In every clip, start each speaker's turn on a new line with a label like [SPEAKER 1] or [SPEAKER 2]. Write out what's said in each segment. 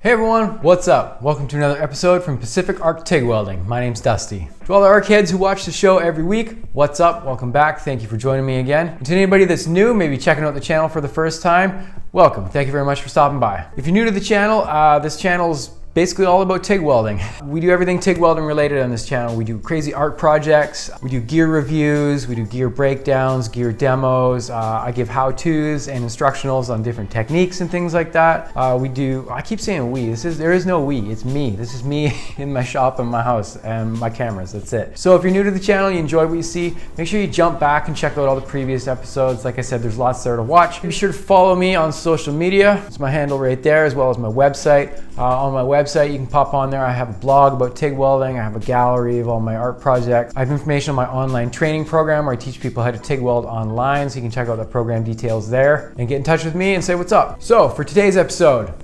[SPEAKER 1] Hey everyone, what's up? Welcome to another episode from Pacific Arc Tig Welding. My name's Dusty. To all the arc heads who watch the show every week, what's up? Welcome back. Thank you for joining me again. And to anybody that's new, maybe checking out the channel for the first time, welcome. Thank you very much for stopping by. If you're new to the channel, this channel's basically all about TIG welding. We do everything TIG welding related on this channel. We do crazy art projects, we do gear reviews, we do gear breakdowns, gear demos. I give how-tos and instructionals on different techniques and things like that. I keep saying we, there is no we, it's me. This is me in my shop and my house and my cameras, that's it. So if you're new to the channel, you enjoy what you see, make sure you jump back and check out all the previous episodes. Like I said, there's lots there to watch. Be sure to follow me on social media. It's my handle right there, as well as my website. On my website, you can pop on there. I have a blog about TIG welding. I have a gallery of all my art projects. I have information on my online training program where I teach people how to TIG weld online, so you can check out the program details there and get in touch with me and say what's up. So for today's episode,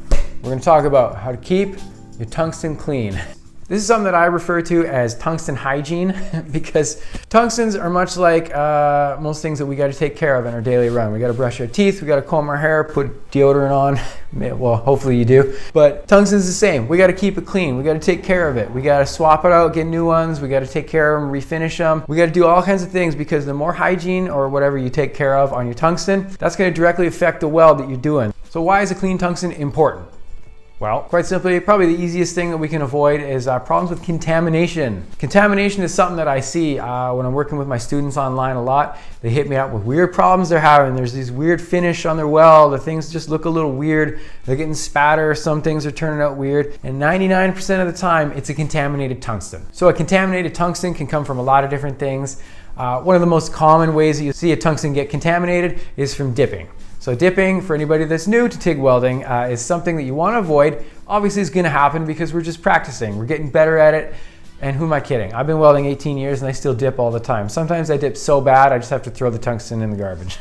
[SPEAKER 1] we're going to talk about how to keep your tungsten clean. This is something that I refer to as tungsten hygiene because tungstens are much like most things that we got to take care of in our daily run. We got to brush our teeth, we got to comb our hair, put deodorant on. Well, hopefully you do. But tungsten's the same. We got to keep it clean. We got to take care of it. We got to swap it out, get new ones. We got to take care of them, refinish them. We got to do all kinds of things because the more hygiene or whatever you take care of on your tungsten, that's going to directly affect the weld that you're doing. So why is a clean tungsten important? Well, quite simply, probably the easiest thing that we can avoid is problems with contamination. Contamination is something that I see when I'm working with my students online a lot. They hit me up with weird problems they're having. There's these weird finish on their weld. The things just look a little weird. They're getting spatter. Some things are turning out weird. And 99% of the time, it's a contaminated tungsten. So a contaminated tungsten can come from a lot of different things. One of the most common ways that you see a tungsten get contaminated is from dipping. So dipping, for anybody that's new to TIG welding, is something that you want to avoid. Obviously it's going to happen because we're just practicing. We're getting better at it. And who am I kidding? I've been welding 18 years and I still dip all the time. Sometimes I dip so bad I just have to throw the tungsten in the garbage.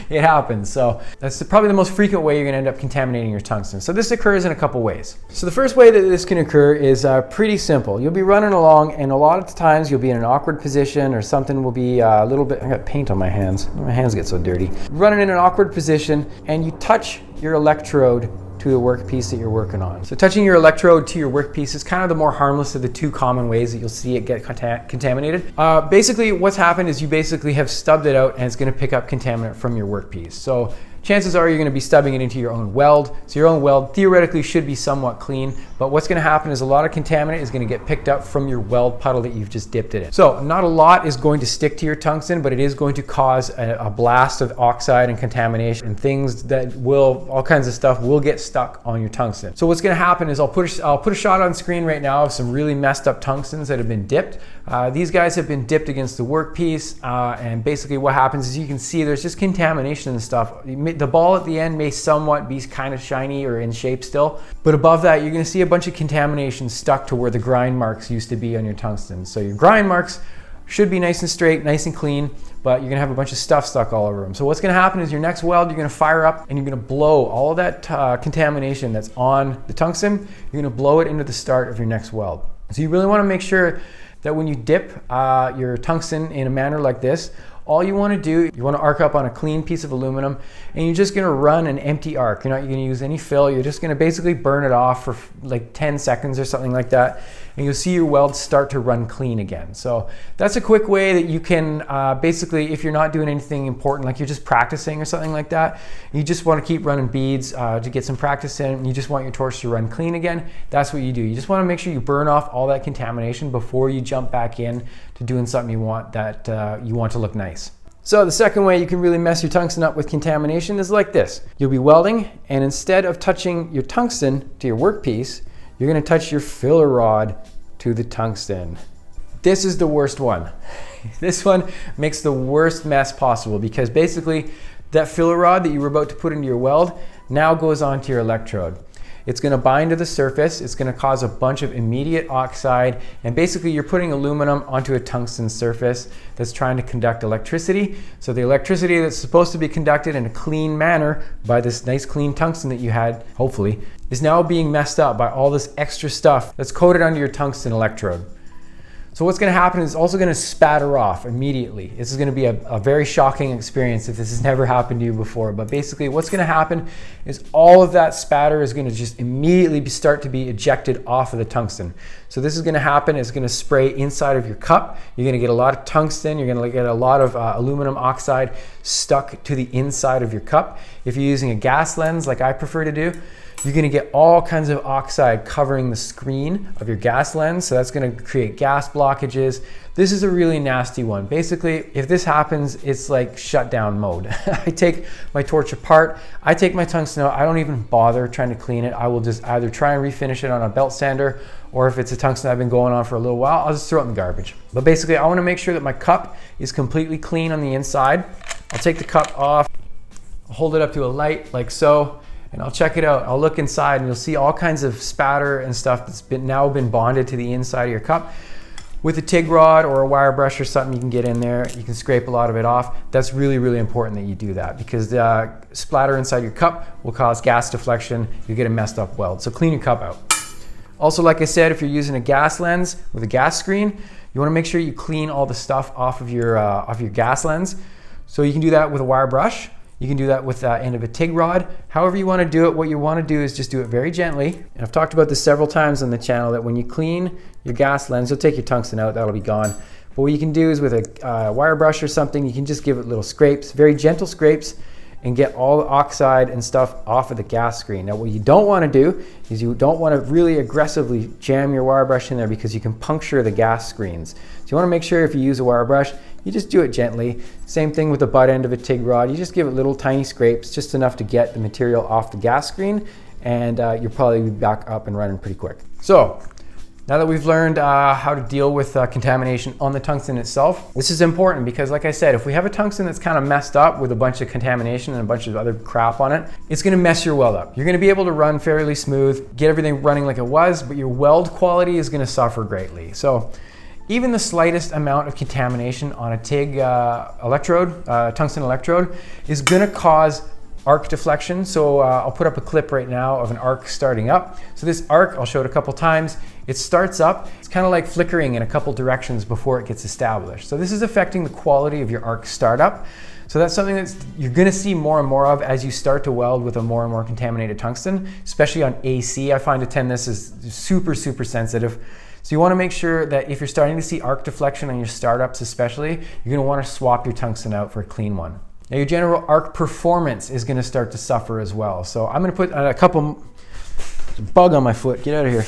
[SPEAKER 1] It happens. So that's probably the most frequent way you're going to end up contaminating your tungsten. So this occurs in a couple ways. So the first way that this can occur is pretty simple. You'll be running along and a lot of times you'll be in an awkward position or something will be a little bit, I got paint on my hands. My hands get so dirty. Running in an awkward position and you touch your electrode to the workpiece that you're working on. So touching your electrode to your workpiece is kind of the more harmless of the two common ways that you'll see it get contaminated. Basically what's happened is you basically have stubbed it out and it's going to pick up contaminant from your workpiece. So chances are you're going to be stubbing it into your own weld. So your own weld theoretically should be somewhat clean, but what's going to happen is a lot of contaminant is going to get picked up from your weld puddle that you've just dipped it in. So not a lot is going to stick to your tungsten, but it is going to cause a blast of oxide and contamination and things that will, all kinds of stuff will get stuck on your tungsten. So what's going to happen is I'll put a shot on screen right now of some really messed up tungstens that have been dipped. These guys have been dipped against the workpiece, and basically what happens is you can see there's just contamination and stuff. The ball at the end may somewhat be kind of shiny or in shape still, but above that you're going to see a bunch of contamination stuck to where the grind marks used to be on your tungsten. So your grind marks should be nice and straight, nice and clean, but you're going to have a bunch of stuff stuck all over them. So what's going to happen is your next weld, you're going to fire up and you're going to blow all of that contamination that's on the tungsten, you're going to blow it into the start of your next weld. So you really want to make sure that when you dip your tungsten in a manner like this, all you want to do, you want to arc up on a clean piece of aluminum and you're just going to run an empty arc. You're not going to use any fill. You're just going to basically burn it off for like 10 seconds or something like that. And you'll see your weld start to run clean again. So that's a quick way that you can basically, if you're not doing anything important, like you're just practicing or something like that, you just want to keep running beads to get some practice in, and you just want your torch to run clean again, that's what you do. You just want to make sure you burn off all that contamination before you jump back in to doing something you want to look nice. So the second way you can really mess your tungsten up with contamination is like this. You'll be welding, and instead of touching your tungsten to your workpiece, you're going to touch your filler rod to the tungsten. This is the worst one. This one makes the worst mess possible because basically that filler rod that you were about to put into your weld now goes onto your electrode. It's going to bind to the surface, it's going to cause a bunch of immediate oxide, and basically you're putting aluminum onto a tungsten surface that's trying to conduct electricity. So the electricity that's supposed to be conducted in a clean manner by this nice clean tungsten that you had, hopefully, is now being messed up by all this extra stuff that's coated onto your tungsten electrode. So what's going to happen is it's also going to spatter off immediately. This is going to be a very shocking experience if this has never happened to you before. But basically what's going to happen is all of that spatter is going to just immediately start to be ejected off of the tungsten. So this is going to happen, it's going to spray inside of your cup. You're going to get a lot of tungsten, you're going to get a lot of aluminum oxide stuck to the inside of your cup. If you're using a gas lens like I prefer to do, you're going to get all kinds of oxide covering the screen of your gas lens, so that's going to create gas blockages. This is a really nasty one. Basically, if this happens, it's like shutdown mode. I take my torch apart, I take my tungsten out, I don't even bother trying to clean it. I will just either try and refinish it on a belt sander, or if it's a tungsten I've been going on for a little while, I'll just throw it in the garbage. But basically, I want to make sure that my cup is completely clean on the inside. I'll take the cup off, I'll hold it up to a light like so, and I'll check it out. I'll look inside and you'll see all kinds of spatter and stuff that's now been bonded to the inside of your cup. With a TIG rod or a wire brush or something, you can get in there, you can scrape a lot of it off. That's really, really important that you do that, because the splatter inside your cup will cause gas deflection. You get a messed up weld. So clean your cup out. Also, like I said, if you're using a gas lens with a gas screen, you want to make sure you clean all the stuff off of your gas lens. So you can do that with a wire brush. You can do that with the end of a TIG rod. However you want to do it, what you want to do is just do it very gently. And I've talked about this several times on the channel, that when you clean your gas lens, you'll take your tungsten out, that'll be gone. But what you can do is with a wire brush or something, you can just give it little scrapes, very gentle scrapes, and get all the oxide and stuff off of the gas screen. Now what you don't want to do is you don't want to really aggressively jam your wire brush in there, because you can puncture the gas screens. So you want to make sure if you use a wire brush, you just do it gently. Same thing with the butt end of a TIG rod. You just give it little tiny scrapes, just enough to get the material off the gas screen, and you'll probably be back up and running pretty quick. So now that we've learned how to deal with contamination on the tungsten itself, this is important, because like I said, if we have a tungsten that's kind of messed up with a bunch of contamination and a bunch of other crap on it, it's going to mess your weld up. You're going to be able to run fairly smooth, get everything running like it was, but your weld quality is going to suffer greatly. So even the slightest amount of contamination on a TIG tungsten electrode is going to cause arc deflection. So I'll put up a clip right now of an arc starting up. So this arc, I'll show it a couple times. It starts up, it's kind of like flickering in a couple directions before it gets established. So this is affecting the quality of your arc startup. So that's something that you're going to see more and more of as you start to weld with a more and more contaminated tungsten, especially on AC. I find this is super, super sensitive. So you want to make sure that if you're starting to see arc deflection on your startups especially, you're going to want to swap your tungsten out for a clean one. Now your general arc performance is going to start to suffer as well. So I'm going to put a couple, there's a bug on my foot, get out of here.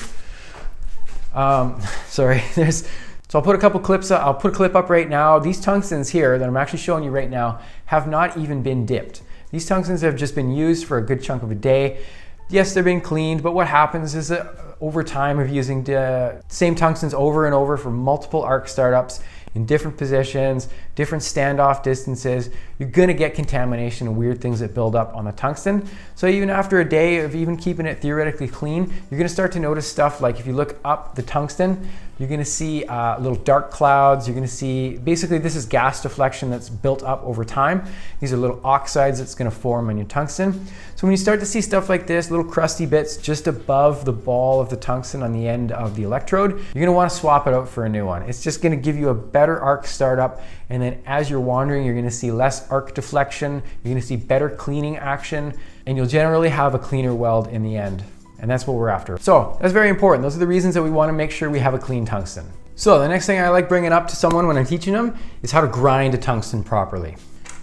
[SPEAKER 1] Sorry, so I'll put a couple clips up, I'll put a clip up right now. These tungstens here that I'm actually showing you right now have not even been dipped. These tungstens have just been used for a good chunk of a day. Yes, they're being cleaned, but what happens is that over time of using the same tungstens over and over for multiple arc startups in different positions, different standoff distances, you're gonna get contamination and weird things that build up on the tungsten. So even after a day of even keeping it theoretically clean, you're gonna start to notice stuff like if you look up the tungsten, you're gonna see little dark clouds. You're gonna see, basically this is gas deflection that's built up over time. These are little oxides that's gonna form on your tungsten. So when you start to see stuff like this, little crusty bits just above the ball of the tungsten on the end of the electrode, you're gonna wanna swap it out for a new one. It's just gonna give you a better arc startup, and then as you're wandering, you're gonna see less arc deflection, you're gonna see better cleaning action, and you'll generally have a cleaner weld in the end. And that's what we're after. So that's very important. Those are the reasons that we want to make sure we have a clean tungsten. So the next thing I like bringing up to someone when I'm teaching them is how to grind a tungsten properly.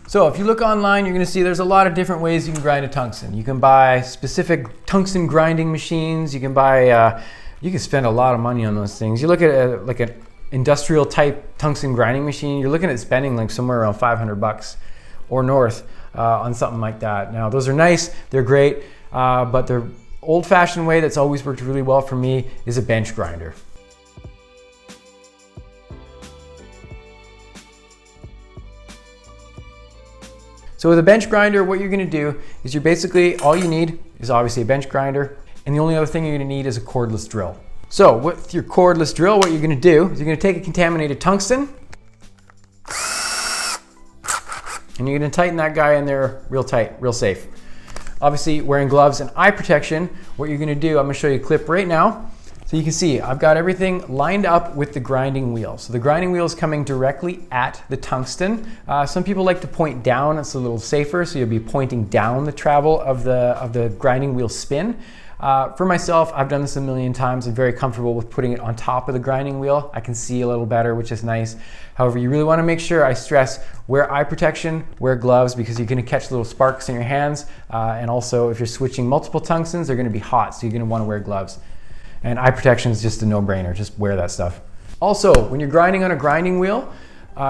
[SPEAKER 1] So if you look online, you're going to see there's a lot of different ways you can grind a tungsten. You can buy specific tungsten grinding machines. You can buy, you can spend a lot of money on those things. You look at like an industrial type tungsten grinding machine, you're looking at spending like somewhere around $500 or north on something like that. Now those are nice, they're great, but they're old-fashioned way that's always worked really well for me is a bench grinder. So with a bench grinder, what you're gonna do is you're basically, all you need is obviously a bench grinder, and the only other thing you're gonna need is a cordless drill. So with your cordless drill, what you're gonna do is you're gonna take a contaminated tungsten, and you're gonna tighten that guy in there real tight, real safe. Obviously wearing gloves and eye protection, what you're gonna do, I'm gonna show you a clip right now. So So you can see I've got everything lined up with the grinding wheel. So the grinding wheel is coming directly at the tungsten. Some people like to point down, it's a little safer, so you'll be pointing down the travel of the grinding wheel spin. For myself, I've done this a million times. I'm very comfortable with putting it on top of the grinding wheel. I can see a little better, which is nice. However, you really want to make sure, I stress, wear eye protection, wear gloves, because you're going to catch little sparks in your hands. And also, if you're switching multiple tungstens, they're going to be hot, so you're going to want to wear gloves. And eye protection is just a no-brainer. Just wear that stuff. Also, when you're grinding on a grinding wheel,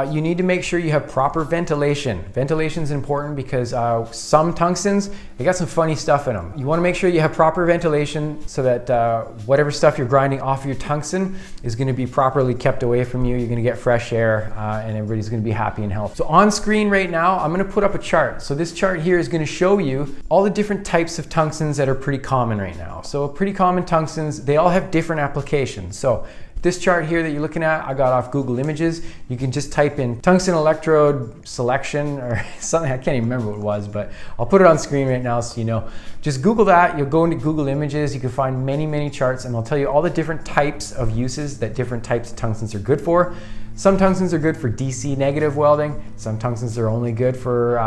[SPEAKER 1] you need to make sure you have proper ventilation. Ventilation is important because some tungstens, they got some funny stuff in them. You want to make sure you have proper ventilation so that whatever stuff you're grinding off of your tungsten is going to be properly kept away from you. You're going to get fresh air and everybody's going to be happy and healthy. So on screen right now, I'm going to put up a chart. So this chart here is going to show you all the different types of tungstens that are pretty common right now. So pretty common tungstens, they all have different applications. So this chart here that you're looking at, I got off Google Images. You can just type in tungsten electrode selection or something. I can't even remember what it was, but I'll put it on screen right now so you know. Just Google that. You'll go into Google Images. You can find many, many charts, and they'll tell you all the different types of uses that different types of tungstens are good for. Some tungstens are good for DC negative welding. Some tungstens are only good for,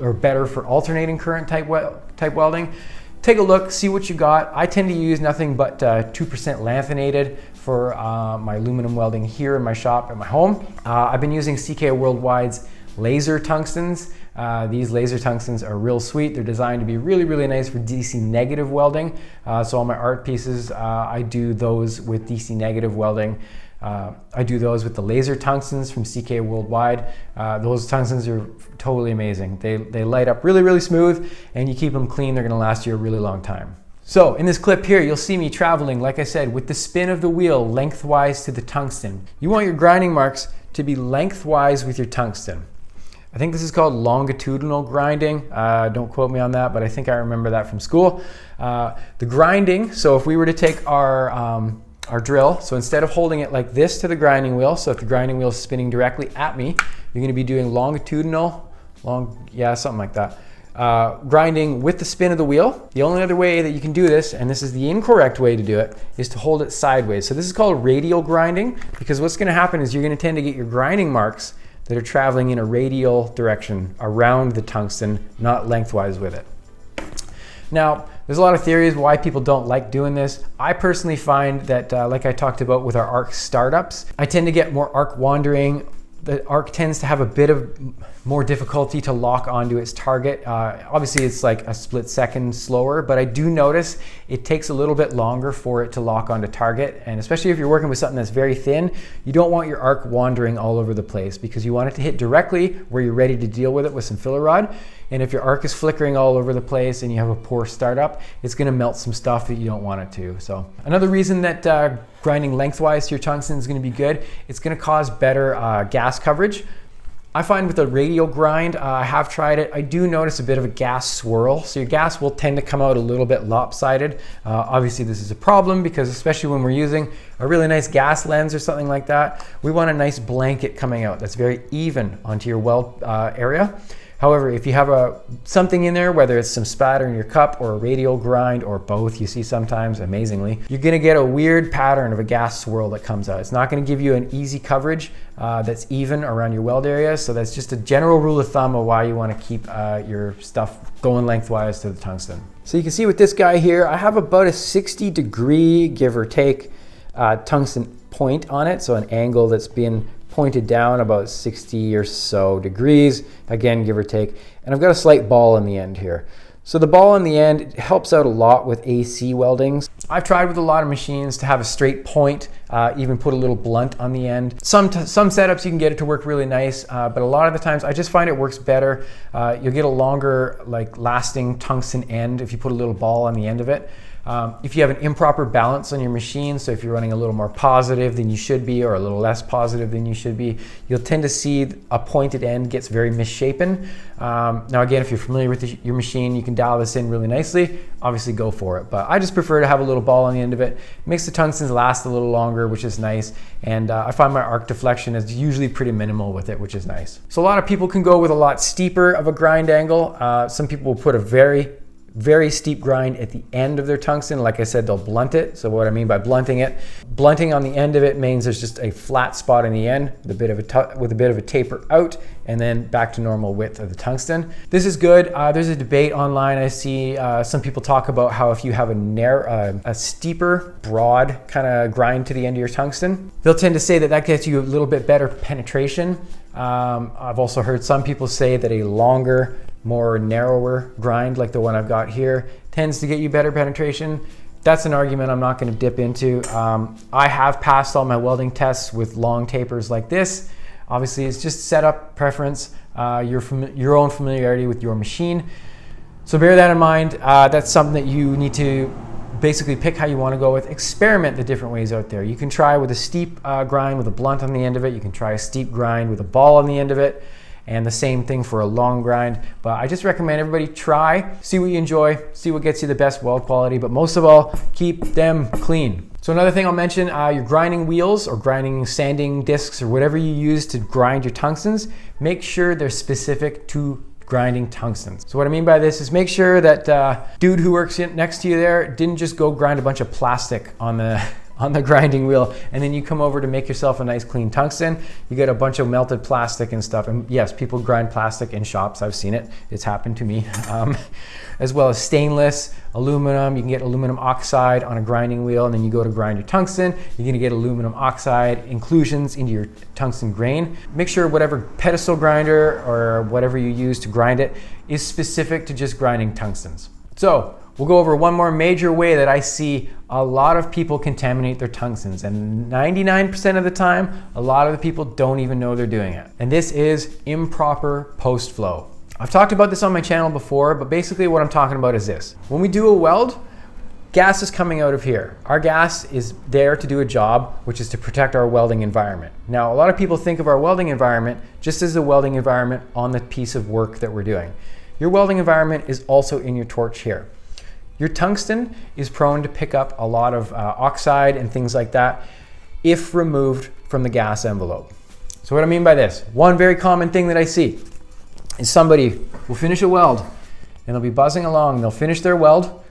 [SPEAKER 1] or better for alternating current type welding. Take a look, see what you got. I tend to use nothing but 2% lanthanated for my aluminum welding here in my shop at my home. I've been using CK Worldwide's laser tungstens. These laser tungstens are real sweet. They're designed to be really, really nice for DC negative welding. So all my art pieces, I do those with DC negative welding. I do those with the laser tungstens from CK Worldwide. Those tungstens are totally amazing. They light up really, really smooth, and you keep them clean, they're gonna last you a really long time. So in this clip here, you'll see me traveling, like I said, with the spin of the wheel lengthwise to the tungsten. You want your grinding marks to be lengthwise with your tungsten. I think this is called longitudinal grinding. Don't quote me on that, but I think I remember that from school. The grinding, so if we were to take our drill, so instead of holding it like this to the grinding wheel, so if the grinding wheel is spinning directly at me, you're gonna be doing longitudinal, something like that. Grinding with the spin of the wheel. The only other way that you can do this, and this is the incorrect way to do it, is to hold it sideways. So this is called radial grinding, because what's gonna happen is you're gonna tend to get your grinding marks that are traveling in a radial direction around the tungsten, not lengthwise with it. Now, there's a lot of theories why people don't like doing this. I personally find that, like I talked about with our arc startups, I tend to get more arc wandering. The arc tends to have a bit of more difficulty to lock onto its target. Obviously it's like a split second slower, but I do notice it takes a little bit longer for it to lock onto target. And especially if you're working with something that's very thin, you don't want your arc wandering all over the place, because you want it to hit directly where you're ready to deal with it with some filler rod. And if your arc is flickering all over the place and you have a poor startup, it's gonna melt some stuff that you don't want it to. So another reason that grinding lengthwise to your tungsten is gonna be good, it's gonna cause better gas coverage. I find with a radial grind, I have tried it, I do notice a bit of a gas swirl. So your gas will tend to come out a little bit lopsided. Obviously this is a problem because especially when we're using a really nice gas lens or something like that, we want a nice blanket coming out that's very even onto your weld area. However, if you have something in there, whether it's some spatter in your cup or a radial grind or both, you see sometimes, amazingly, you're gonna get a weird pattern of a gas swirl that comes out. It's not gonna give you an easy coverage that's even around your weld area. So that's just a general rule of thumb of why you wanna keep your stuff going lengthwise to the tungsten. So you can see with this guy here, I have about a 60-degree, give or take, tungsten point on it. So an angle that's been pointed down about 60 or so degrees, again, give or take. And I've got a slight ball in the end here. So the ball in the end helps out a lot with AC weldings. I've tried with a lot of machines to have a straight point, even put a little blunt on the end. Some setups you can get it to work really nice, but a lot of the times I just find it works better. You'll get a longer, lasting tungsten end if you put a little ball on the end of it. If you have an improper balance on your machine, so if you're running a little more positive than you should be or a little less positive than you should be, you'll tend to see a pointed end gets very misshapen. Now again, if you're familiar with your machine, you can dial this in really nicely. Obviously go for it, but I just prefer to have a little ball on the end of it. It makes the tungstens last a little longer, which is nice. And I find my arc deflection is usually pretty minimal with it, which is nice. So a lot of people can go with a lot steeper of a grind angle. Some people will put a very very steep grind at the end of their tungsten. Like I said, they'll blunt it. So what I mean by blunting it, blunting on the end of it means there's just a flat spot in the end with a bit of a taper out, and then back to normal width of the tungsten. This is good. There's a debate online. I see some people talk about how if you have a steeper, broad kind of grind to the end of your tungsten, they'll tend to say that that gets you a little bit better penetration. I've also heard some people say that a longer, more narrower grind like the one I've got here tends to get you better penetration. That's an argument I'm not going to dip into. I have passed all my welding tests with long tapers like this. Obviously, it's just setup preference, your own familiarity with your machine. So bear that in mind. That's something that you need to basically pick how you want to go with. Experiment the different ways out there. You can try with a steep grind with a blunt on the end of it. You can try a steep grind with a ball on the end of it. And the same thing for a long grind. But I just recommend everybody try, see what you enjoy, see what gets you the best weld quality, but most of all, keep them clean. So another thing I'll mention, your grinding wheels or grinding sanding discs or whatever you use to grind your tungstens, make sure they're specific to grinding tungstens. So what I mean by this is make sure that dude who works next to you there didn't just go grind a bunch of plastic on the grinding wheel, and then you come over to make yourself a nice clean tungsten, you get a bunch of melted plastic and stuff. And yes, people grind plastic in shops. I've seen it. It's happened to me. As well as stainless, aluminum. You can get aluminum oxide on a grinding wheel, and then you go to grind your tungsten, you're gonna get aluminum oxide inclusions into your tungsten grain. Make sure whatever pedestal grinder or whatever you use to grind it is specific to just grinding tungstens. So we'll go over one more major way that I see a lot of people contaminate their tungstens, and 99% of the time, a lot of the people don't even know they're doing it. And this is improper post-flow. I've talked about this on my channel before, but basically what I'm talking about is this. When we do a weld, gas is coming out of here. Our gas is there to do a job, which is to protect our welding environment. Now, a lot of people think of our welding environment just as the welding environment on the piece of work that we're doing. Your welding environment is also in your torch here. Your tungsten is prone to pick up a lot of oxide and things like that if removed from the gas envelope. So what I mean by this, one very common thing that I see is somebody will finish a weld and they'll be buzzing along, they'll finish their weld,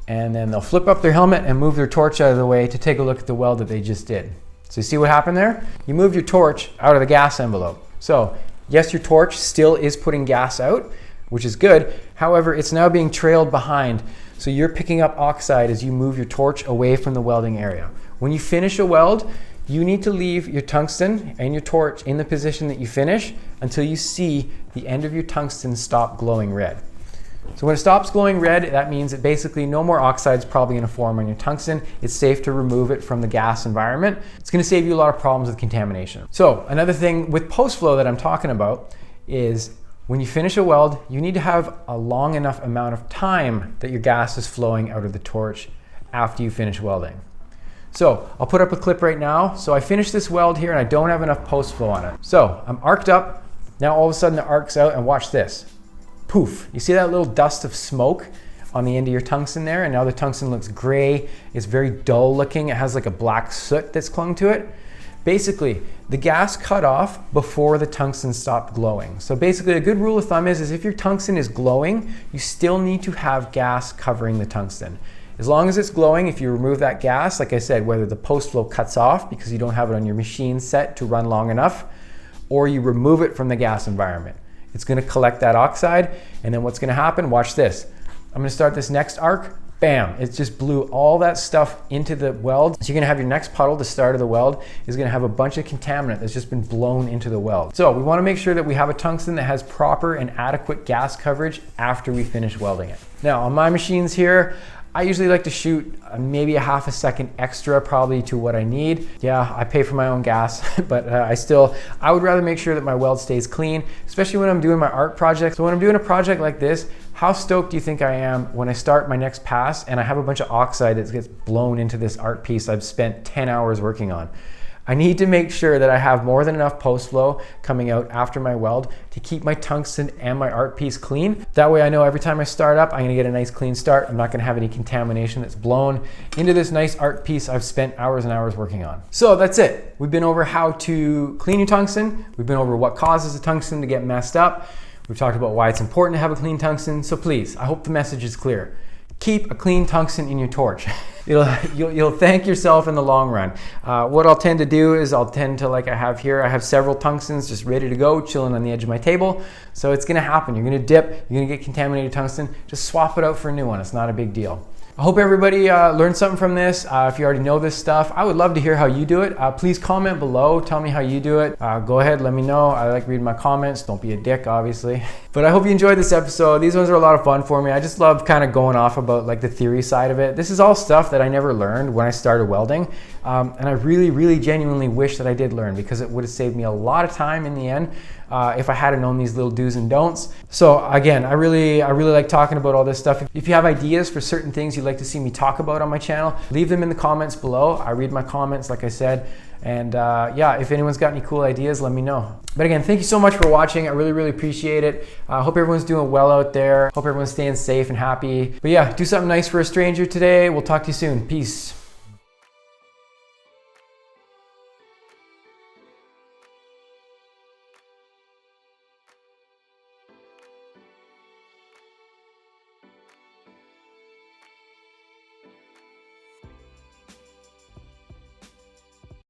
[SPEAKER 1] and then they'll flip up their helmet and move their torch out of the way to take a look at the weld that they just did. So you see what happened there? You moved your torch out of the gas envelope. So yes, your torch still is putting gas out, which is good. However, it's now being trailed behind. So you're picking up oxide as you move your torch away from the welding area. When you finish a weld, you need to leave your tungsten and your torch in the position that you finish until you see the end of your tungsten stop glowing red. So when it stops glowing red, that means that basically no more oxide is probably going to form on your tungsten. It's safe to remove it from the gas environment. It's going to save you a lot of problems with contamination. So another thing with post-flow that I'm talking about is when you finish a weld, you need to have a long enough amount of time that your gas is flowing out of the torch after you finish welding. So I'll put up a clip right now. So I finished this weld here and I don't have enough post flow on it. So I'm arced up. Now all of a sudden it arcs out, and watch this. Poof, you see that little dust of smoke on the end of your tungsten there? And now the tungsten looks gray. It's very dull looking. It has like a black soot that's clung to it. Basically, the gas cut off before the tungsten stopped glowing. So basically a good rule of thumb is if your tungsten is glowing, you still need to have gas covering the tungsten. As long as it's glowing, if you remove that gas, like I said, whether the post flow cuts off because you don't have it on your machine set to run long enough, or you remove it from the gas environment, it's gonna collect that oxide, and then what's gonna happen, watch this. I'm gonna start this next arc, bam, it just blew all that stuff into the weld. So you're gonna have your next puddle, the start of the weld, is gonna have a bunch of contaminant that's just been blown into the weld. So we wanna make sure that we have a tungsten that has proper and adequate gas coverage after we finish welding it. Now on my machines here, I usually like to shoot maybe a half a second extra probably to what I need. Yeah, I pay for my own gas, but I would rather make sure that my weld stays clean, especially when I'm doing my art project. So when I'm doing a project like this, how stoked do you think I am when I start my next pass and I have a bunch of oxide that gets blown into this art piece I've spent 10 hours working on? I need to make sure that I have more than enough post flow coming out after my weld to keep my tungsten and my art piece clean. That way I know every time I start up, I'm gonna get a nice clean start. I'm not gonna have any contamination that's blown into this nice art piece I've spent hours and hours working on. So that's it. We've been over how to clean your tungsten. We've been over what causes the tungsten to get messed up. We've talked about why it's important to have a clean tungsten. So please, I hope the message is clear. Keep a clean tungsten in your torch. You'll thank yourself in the long run. What I'll tend to do is like I have here, I have several tungstens just ready to go, chilling on the edge of my table. So it's gonna happen. You're gonna dip, you're gonna get contaminated tungsten. Just swap it out for a new one. It's not a big deal. I hope everybody learned something from this. If you already know this stuff, I would love to hear how you do it. Please comment below, tell me how you do it. Go ahead, let me know. I like reading my comments. Don't be a dick, obviously. But I hope you enjoyed this episode. These ones are a lot of fun for me. I just love kind of going off about like the theory side of it. This is all stuff that I never learned when I started welding. And I really genuinely wish that I did learn, because it would have saved me a lot of time in the end if I hadn't known these little do's and don'ts. So again, I really like talking about all this stuff. If you have ideas for certain things you'd like to see me talk about on my channel, leave them in the comments below. I read my comments, like I said. And yeah, if anyone's got any cool ideas, let me know. But again, thank you so much for watching. I really appreciate it. I hope everyone's doing well out there. Hope everyone's staying safe and happy. But yeah, do something nice for a stranger today. We'll talk to you soon. Peace.